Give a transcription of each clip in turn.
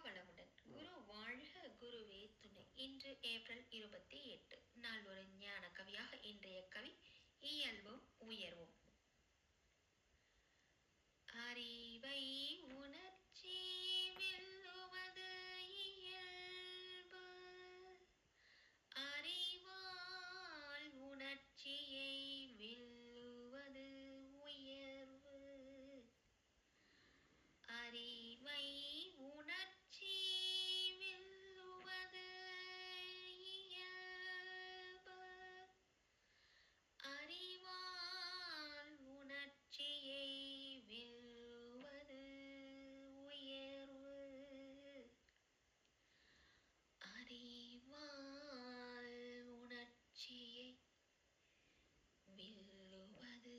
வளமுடன். குரு வாழ்க, குருவே துணை. இன்று ஏப்ரல் 28. நாள் ஒரு ஞான கவியாக இன்றைய கவி இயல்பும் உயர்வும். அறிவை உணர்ச்சி வெல்லுவது இயல்பு, அறிவால் உணர்ச்சியை வெல்லுவது உயர்வு. அறிவை உணர்ச்சி வெல்லுவது இயல்பு, அறிவால் உணர்ச்சியை வெல்லுவது உயர்வு. அறிவால் உணர்ச்சியை வெல்லுவது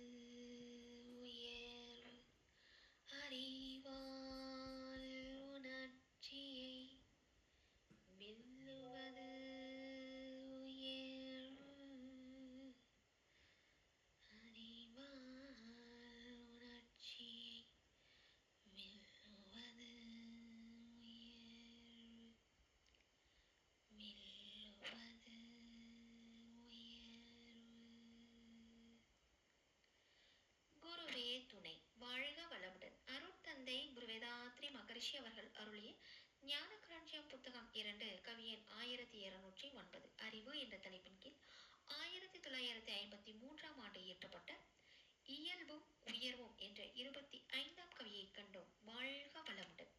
உயர்வு. அறிவால் உணர்ச்சியை வெல்லுவது உயர்வு. அறிவால் உணர்ச்சியை வெல்லுவது உயர்வு. வெல்லுவது உயர்வு. குருவே துணை. வாழ்க வளமுடன். அருட்தந்தை குரு வேதாத்ரி மகரிஷி அவர்கள் அருளிய ஞான களஞ்சியம் புத்தகம் 2, கவி எண் 1209, அறிவு என்ற தலைப்பின் கீழ் 1953ஆம் ஆண்டு இயற்றப்பட்ட இயல்பும் உயர்வும் என்ற 25ஆம் கவியை கண்டோம். வாழ்க வளமுடன்.